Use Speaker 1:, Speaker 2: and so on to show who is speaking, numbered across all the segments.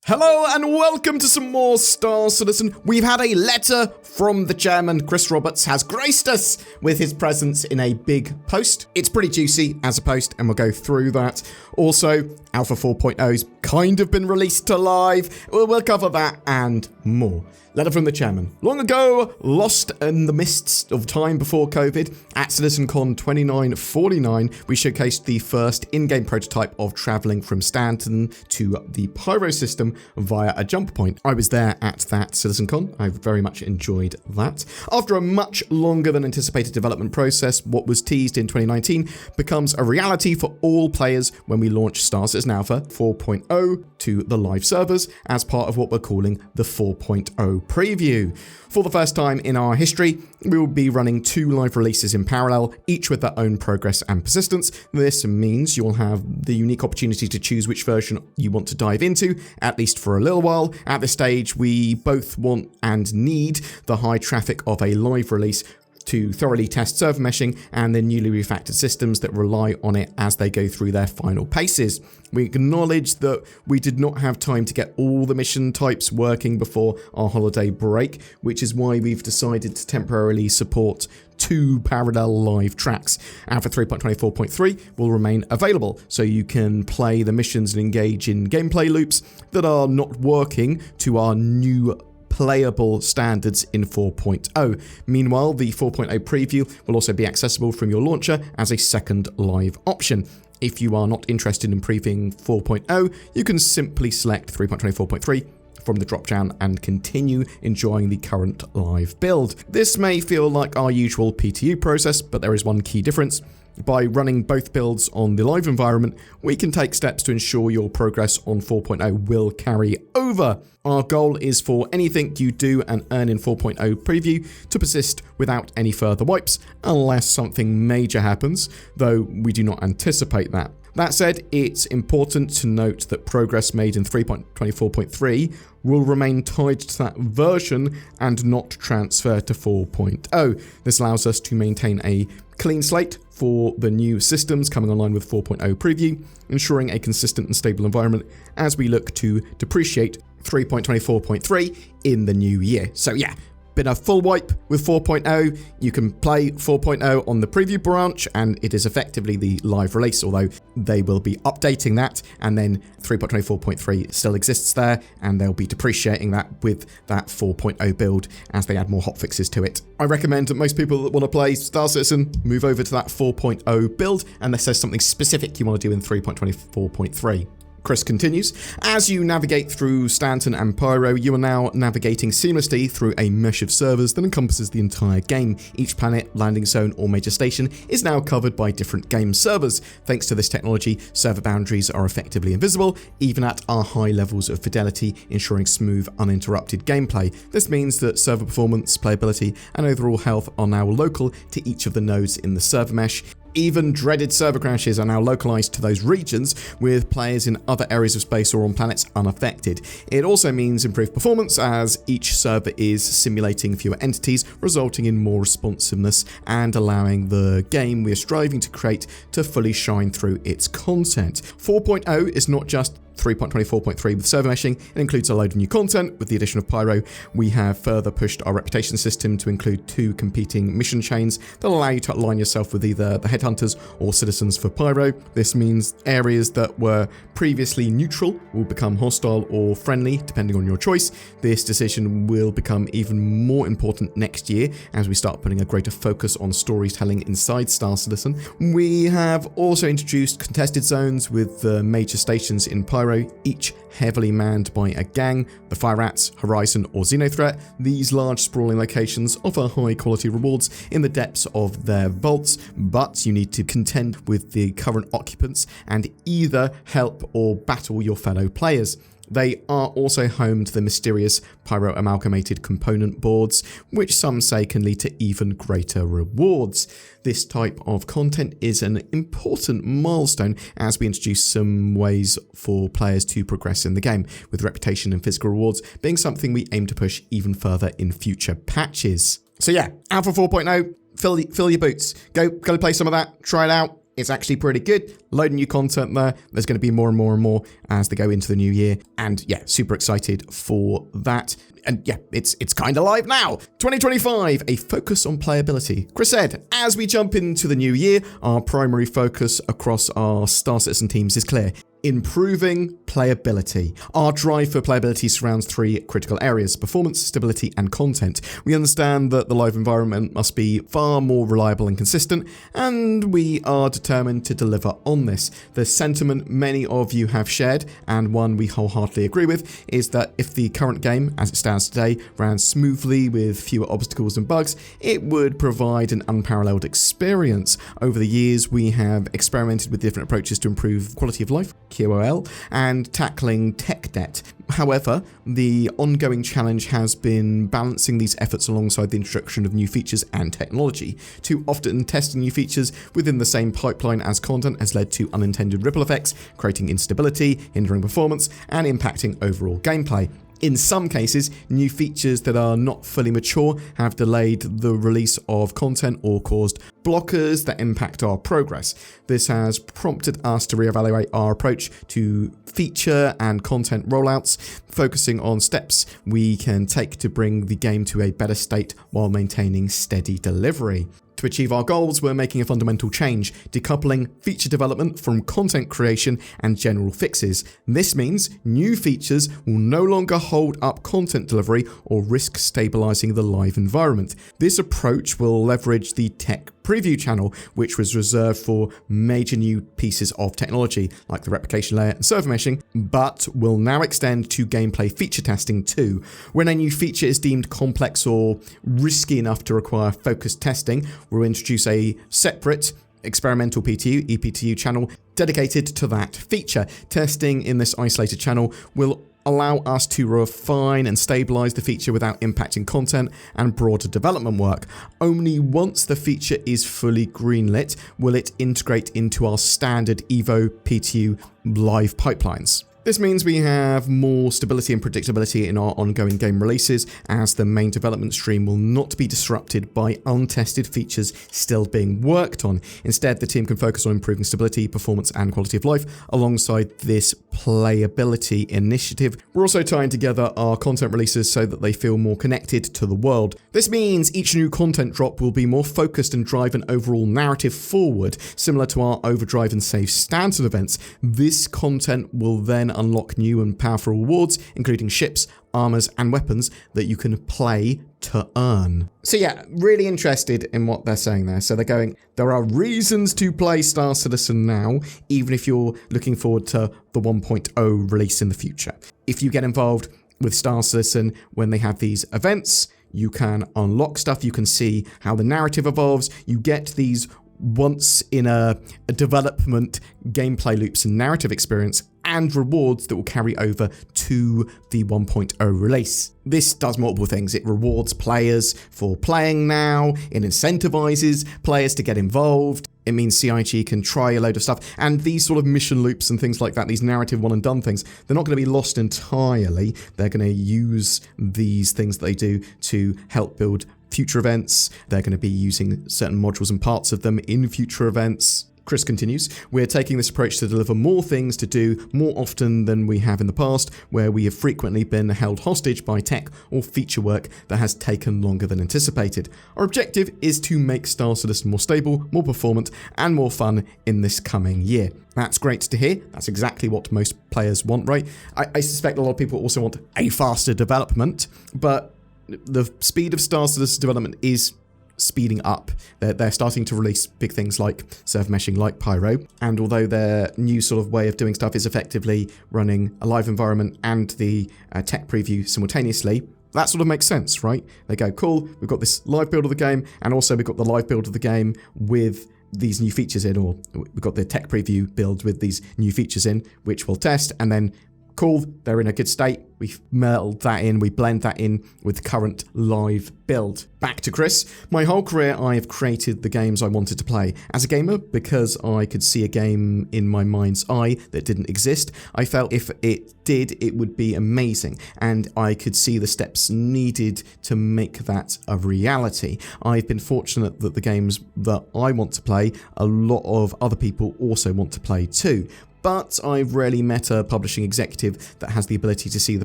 Speaker 1: Hello and welcome to some more Star Citizen. We've had a letter from the chairman. Chris Roberts has graced us with his presence in a big post. It's pretty juicy as a post and we'll go through that. Also, Alpha 4.0's kind of been released to live. We'll cover that and more. Letter from the chairman. Long ago, lost in the mists of time before COVID, at CitizenCon 2949, we showcased the first in-game prototype of travelling from Stanton to the Pyro system via a jump point. I was there at that CitizenCon. I very much enjoyed that. After a much longer than anticipated development process, what was teased in 2019 becomes a reality for all players when we launch Star Citizen Alpha 4.0 to the live servers as part of what we're calling the 4.0 preview. For the first time in our history, we will be running 2 live releases in parallel, each with their own progress and persistence. This means you'll have the unique opportunity to choose which version you want to dive into, at least for a little while. At this stage, we both want and need the high traffic of a live release to thoroughly test server meshing and the newly refactored systems that rely on it as they go through their final paces. We acknowledge that we did not have time to get all the mission types working before our holiday break, which is why we've decided to temporarily support 2 parallel live tracks. Alpha 3.24.3 will remain available, so you can play the missions and engage in gameplay loops that are not working to our new playable standards in 4.0. Meanwhile, the 4.0 preview will also be accessible from your launcher as a second live option. If you are not interested in previewing 4.0, you can simply select 3.24.3 from the drop-down and continue enjoying the current live build. This may feel like our usual PTU process, but there is one key difference. By running both builds on the live environment, we can take steps to ensure your progress on 4.0 will carry over. Our goal is for anything you do and earn in 4.0 preview to persist without any further wipes, unless something major happens, though we do not anticipate that. That said, it's important to note that progress made in 3.24.3 will remain tied to that version and not transfer to 4.0. This allows us to maintain a clean slate for the new systems coming online with 4.0 preview, ensuring a consistent and stable environment as we look to depreciate 3.24.3 in the new year. So yeah, been a full wipe with 4.0. You can play 4.0 on the preview branch and it is effectively the live release, although they will be updating that, and then 3.24.3 still exists there and they'll be depreciating that with that 4.0 build as they add more hotfixes to it. I recommend that most people that want to play Star Citizen move over to that 4.0 build unless there's something specific you want to do in 3.24.3. Chris continues, as you navigate through Stanton and Pyro, you are now navigating seamlessly through a mesh of servers that encompasses the entire game. Each planet, landing zone, or major station is now covered by different game servers. Thanks to this technology, server boundaries are effectively invisible, even at our high levels of fidelity, ensuring smooth, uninterrupted gameplay. This means that server performance, playability, and overall health are now local to each of the nodes in the server mesh. Even dreaded server crashes are now localized to those regions, with players in other areas of space or on planets unaffected. It also means improved performance as each server is simulating fewer entities, resulting in more responsiveness and allowing the game we are striving to create to fully shine through its content. 4.0 is not just 3.24.3 with server meshing. It includes a load of new content. With the addition of Pyro, we have further pushed our reputation system to include 2 competing mission chains that allow you to align yourself with either the headhunters or citizens for Pyro. This means areas that were previously neutral will become hostile or friendly, depending on your choice. This decision will become even more important next year as we start putting a greater focus on storytelling inside Star Citizen. We have also introduced contested zones with the major stations in Pyro, each heavily manned by a gang, the Fire Rats, Horizon, or Xenothreat. These large sprawling locations offer high quality rewards in the depths of their vaults, but you need to contend with the current occupants and either help or battle your fellow players. They are also home to the mysterious Pyro Amalgamated component boards, which some say can lead to even greater rewards. This type of content is an important milestone as we introduce some ways for players to progress in the game, with reputation and physical rewards being something we aim to push even further in future patches. So yeah, Alpha 4.0, fill your boots. Go play some of that, try it out. It's actually pretty good. Load of new content there. There's going to be more and more and more as they go into the new year. And yeah, super excited for that. And yeah, it's kind of live now. 2025, a focus on playability. Chris said, as we jump into the new year, our primary focus across our Star Citizen teams is clear. Improving playability. Our drive for playability surrounds three critical areas: performance, stability, and content. We understand that the live environment must be far more reliable and consistent, and we are determined to deliver on this. The sentiment many of you have shared, and one we wholeheartedly agree with, is that if the current game, as it stands today, ran smoothly with fewer obstacles and bugs, it would provide an unparalleled experience. Over the years, we have experimented with different approaches to improve quality of life, QOL, and tackling tech debt. However, the ongoing challenge has been balancing these efforts alongside the introduction of new features and technology. Too often, testing new features within the same pipeline as content has led to unintended ripple effects, creating instability, hindering performance, and impacting overall gameplay. In some cases, new features that are not fully mature have delayed the release of content or caused blockers that impact our progress. This has prompted us to reevaluate our approach to feature and content rollouts, focusing on steps we can take to bring the game to a better state while maintaining steady delivery. To achieve our goals, we're making a fundamental change, decoupling feature development from content creation and general fixes. This means new features will no longer hold up content delivery or risk stabilizing the live environment. This approach will leverage the tech preview channel, which was reserved for major new pieces of technology like the replication layer and server meshing, but will now extend to gameplay feature testing too. When a new feature is deemed complex or risky enough to require focused testing, we'll introduce a separate experimental PTU, EPTU channel dedicated to that feature. Testing in this isolated channel will allow us to refine and stabilize the feature without impacting content and broader development work. Only once the feature is fully greenlit will it integrate into our standard Evo PTU live pipelines. This means we have more stability and predictability in our ongoing game releases, as the main development stream will not be disrupted by untested features still being worked on. Instead, the team can focus on improving stability, performance, and quality of life alongside this playability initiative. We're also tying together our content releases so that they feel more connected to the world. This means each new content drop will be more focused and drive an overall narrative forward, similar to our Overdrive and Save Stanton events. This content will then unlock new and powerful rewards, including ships, armors, and weapons that you can play to earn. So yeah, really interested in what they're saying there. So they're going, there are reasons to play Star Citizen now, even if you're looking forward to the 1.0 release in the future. If you get involved with Star Citizen when they have these events, you can unlock stuff, you can see how the narrative evolves, you get these once in a development gameplay loops and narrative experience and rewards that will carry over to the 1.0 release. This does multiple things. It rewards players for playing now, it incentivizes players to get involved, it means CIG can try a load of stuff, and these sort of mission loops and things like that, these narrative one and done things, they're not going to be lost entirely. They're going to use these things that they do to help build future events. They're going to be using certain modules and parts of them in future events. Chris continues, we're taking this approach to deliver more things to do more often than we have in the past, where we have frequently been held hostage by tech or feature work that has taken longer than anticipated. Our objective is to make Star Citizen more stable, more performant, and more fun in this coming year. That's great to hear. That's exactly what most players want, right? I suspect a lot of people also want a faster development, but the speed of Star Citizen development is speeding up. They're starting to release big things like server meshing, like Pyro, and although their new sort of way of doing stuff is effectively running a live environment and the tech preview simultaneously, that sort of makes sense, right? They go, cool, we've got this live build of the game, and also we've got the live build of the game with these new features in, or we've got the tech preview build with these new features in, which we'll test, and then Cool, they're in a good state. We've melded that in, we blend that in with the current live build. Back to Chris. My whole career, I have created the games I wanted to play. As a gamer, because I could see a game in my mind's eye that didn't exist, I felt if it did, it would be amazing, and I could see the steps needed to make that a reality. I've been fortunate that the games that I want to play, a lot of other people also want to play too. But I've rarely met a publishing executive that has the ability to see the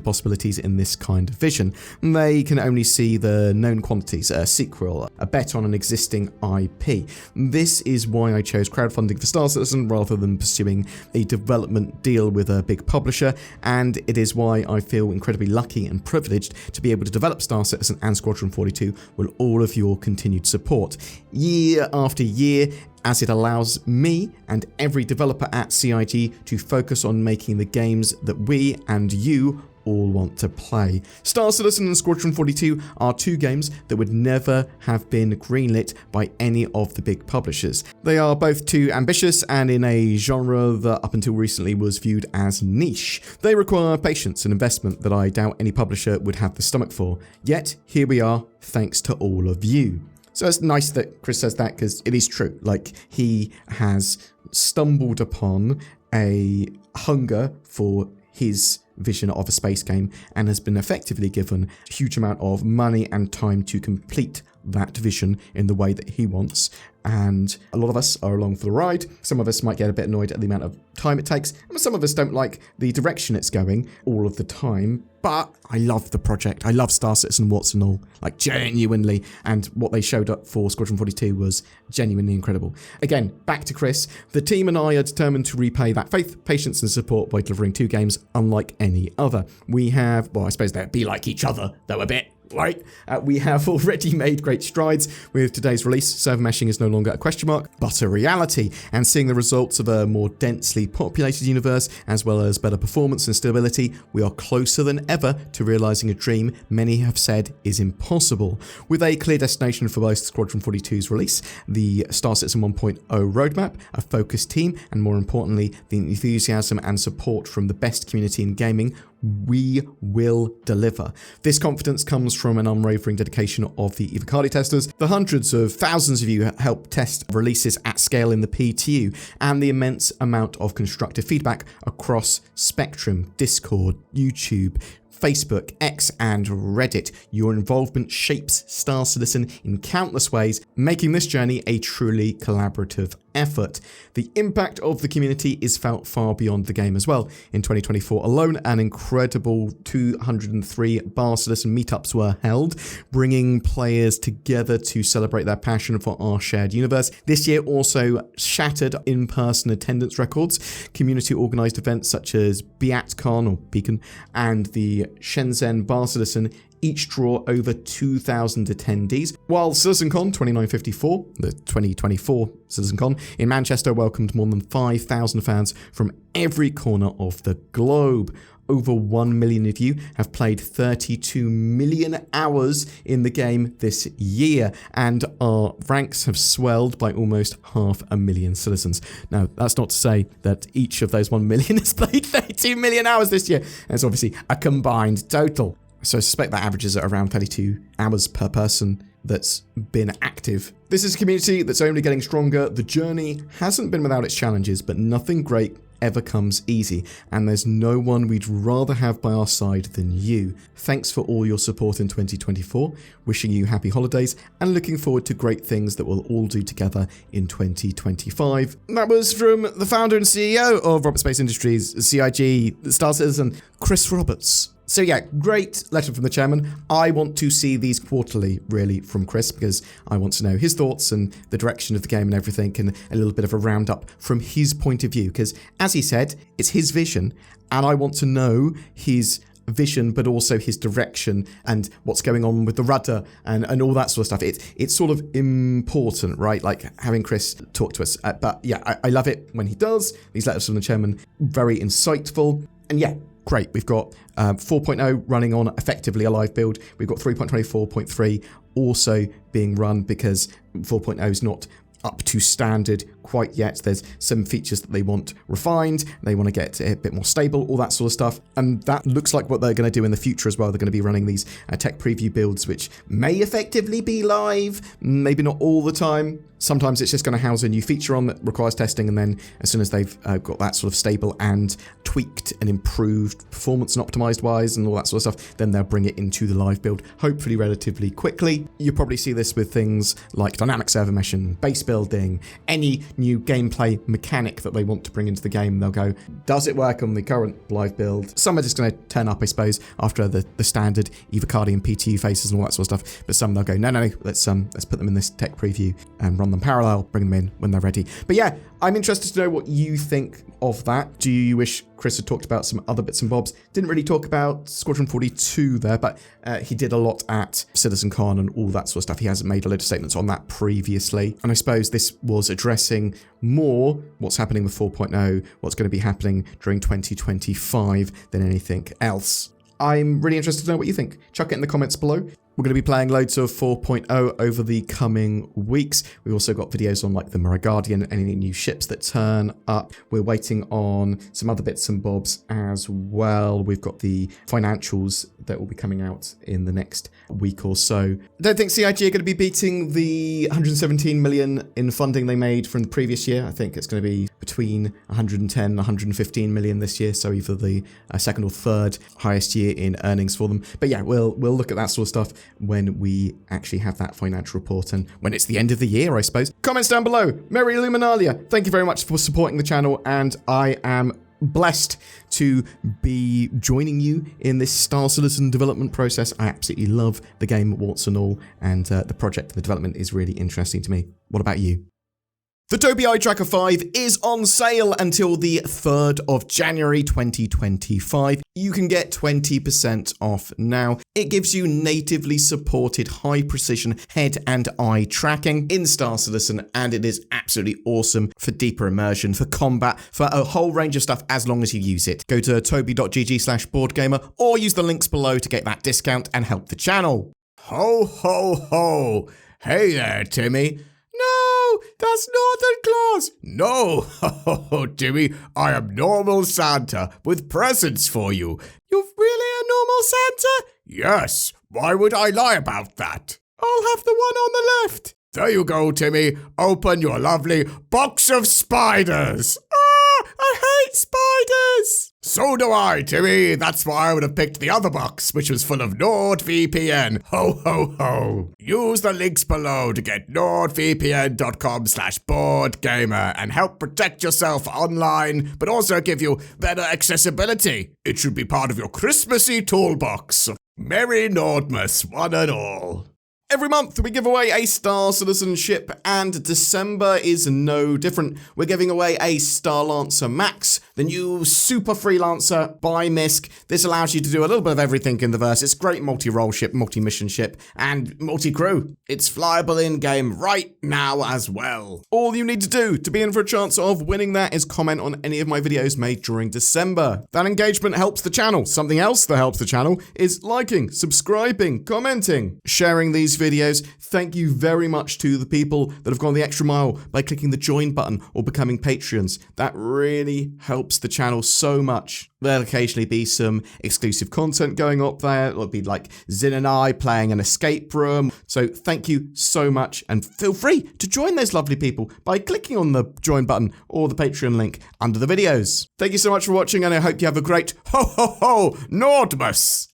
Speaker 1: possibilities in this kind of vision. They can only see the known quantities, a sequel, a bet on an existing IP. This is why I chose crowdfunding for Star Citizen rather than pursuing a development deal with a big publisher, and it is why I feel incredibly lucky and privileged to be able to develop Star Citizen and Squadron 42 with all of your continued support. Year after year, as it allows me and every developer at CIG to focus on making the games that we and you all want to play. Star Citizen and Squadron 42 are two games that would never have been greenlit by any of the big publishers. They are both too ambitious and in a genre that up until recently was viewed as niche. They require patience and investment that I doubt any publisher would have the stomach for. Yet, here we are, thanks to all of you. So it's nice that Chris says that, because it is true. Like, he has stumbled upon a hunger for his vision of a space game and has been effectively given a huge amount of money and time to complete that vision in the way that he wants. And a lot of us are along for the ride. Some of us might get a bit annoyed at the amount of time it takes, and some of us don't like the direction it's going all of the time. But I love the project. I love Star Citizen, what's and all, like genuinely. And what they showed up for Squadron 42 was genuinely incredible. Again, back to Chris. The team and I are determined to repay that faith, patience and support by delivering two games unlike any other. We have, well, I suppose they'd be like each other, though a bit. Right? We have already made great strides with today's release. Server meshing is no longer a question mark, but a reality. And seeing the results of a more densely populated universe, as well as better performance and stability, we are closer than ever to realizing a dream many have said is impossible. With a clear destination for both Squadron 42's release, the Star Citizen 1.0 roadmap, a focused team, and more importantly, the enthusiasm and support from the best community in gaming, we will deliver. This confidence comes from an unwavering dedication of the Ivacali testers, the hundreds of thousands of you who help test releases at scale in the PTU, and the immense amount of constructive feedback across Spectrum, Discord, YouTube, Facebook, X, and Reddit. Your involvement shapes Star Citizen in countless ways, making this journey a truly collaborative effort. The impact of the community is felt far beyond the game as well. In 2024 alone, an incredible 203 Bar Citizen meetups were held, bringing players together to celebrate their passion for our shared universe. This year also shattered in-person attendance records. Community-organised events such as BeatCon or Beacon and the Shenzhen Bar Citizen each draw over 2,000 attendees, while CitizenCon 2954, the 2024 CitizenCon in Manchester, welcomed more than 5,000 fans from every corner of the globe. Over 1 million of you have played 32 million hours in the game this year, and our ranks have swelled by almost 500,000 citizens. Now, that's not to say that each of those 1 million has played 32 million hours this year. It's obviously a combined total. So I suspect that averages at around 32 hours per person that's been active. This is a community that's only getting stronger. The journey hasn't been without its challenges, but nothing great ever comes easy, and there's no one we'd rather have by our side than you. Thanks for all your support in 2024, wishing you happy holidays, and looking forward to great things that we'll all do together in 2025. That was from the founder and CEO of Roberts Space Industries, CIG, Star Citizen, Chris Roberts. So yeah, great letter from the chairman. I want to see these quarterly, really, from Chris, because I want to know his thoughts and the direction of the game and everything, and a little bit of a roundup from his point of view, because as he said, it's his vision, and I want to know his vision, but also his direction and what's going on with the rudder and all that sort of stuff. It's sort of important, right? Like having Chris talk to us. But yeah, I love it when he does. These letters from the chairman, very insightful. And yeah, great. We've got 4.0 running on effectively a live build. We've got 3.24.3 also being run because 4.0 is not up to standard quite yet. There's some features that they want refined. They want to get a bit more stable, all that sort of stuff. And that looks like what they're going to do in the future as well. They're going to be running these tech preview builds, which may effectively be live, maybe not all the time. Sometimes it's just going to house a new feature on that requires testing, and then as soon as they've got that sort of stable and tweaked and improved performance and optimized wise and all that sort of stuff, then they'll bring it into the live build, hopefully relatively quickly. You'll probably see this with things like dynamic server mesh and base building, any new gameplay mechanic that they want to bring into the game. They'll go, does it work on the current live build? Some are just going to turn up, I suppose, after the standard Evocati and PTU phases and all that sort of stuff. But some they'll go, no, let's put them in this tech preview and run them parallel, bring them in when they're ready. But yeah, I'm interested to know what you think of that. Do you wish Chris had talked about some other bits and bobs? Didn't really talk about Squadron 42 there, but he did a lot at CitizenCon and all that sort of stuff. He hasn't made a load of statements on that previously. And I suppose this was addressing more what's happening with 4.0, what's going to be happening during 2025 than anything else. I'm really interested to know what you think. Chuck it in the comments below. We're going to be playing loads of 4.0 over the coming weeks. We've also got videos on like the Mirror Guardian, any new ships that turn up. We're waiting on some other bits and bobs as well. We've got the financials that will be coming out in the next week or so. I don't think CIG are going to be beating the 117 million in funding they made from the previous year. I think it's going to be between 110 and 115 million this year. So either the second or third highest year in earnings for them. But yeah, we'll look at that sort of stuff when we actually have that financial report and when it's the end of the year, I suppose. Comments down below. Merry Luminalia. Thank you very much for supporting the channel, and I am blessed to be joining you in this Star Citizen development process. I absolutely love the game, warts and all, and the project, the development is really interesting to me. What about you? The Adobe Eye Tracker 5 is on sale until the 3rd of January 2025. You can get 20% off now. It gives you natively supported high precision head and eye tracking in Star Citizen, and it is absolutely awesome for deeper immersion, for combat, for a whole range of stuff as long as you use it. Go to toby.gg/BoredGamer or use the links below to get that discount and help the channel. Ho, ho, ho. Hey there, Timmy. No, that's Northern Claus. No, Timmy, I am normal Santa with presents for you. You're really a normal Santa? Yes, why would I lie about that? I'll have the one on the left. There you go, Timmy. Open your lovely box of spiders. I hate spiders! So do I, Timmy. That's why I would have picked the other box, which was full of NordVPN. Ho, ho, ho. Use the links below to get nordvpn.com/BoredGamer and help protect yourself online, but also give you better accessibility. It should be part of your Christmassy toolbox. Merry Nordmas, one and all. Every month we give away a Star Citizen ship, and December is no different. We're giving away a Starlancer Max, the new super freelancer by MISC. This allows you to do a little bit of everything in the verse. It's a great multi-role ship, multi-mission ship, and multi-crew. It's flyable in-game right now as well. All you need to do to be in for a chance of winning that is comment on any of my videos made during December. That engagement helps the channel. Something else that helps the channel is liking, subscribing, commenting, sharing these videos. Thank you very much to the people that have gone the extra mile by clicking the join button or becoming Patreons. That really helps the channel so much. There'll occasionally be some exclusive content going up there. It'll be like Zin and I playing an escape room. So thank you so much, and feel free to join those lovely people by clicking on the join button or the Patreon link under the videos. Thank you so much for watching, and I hope you have a great ho ho ho Nordmas!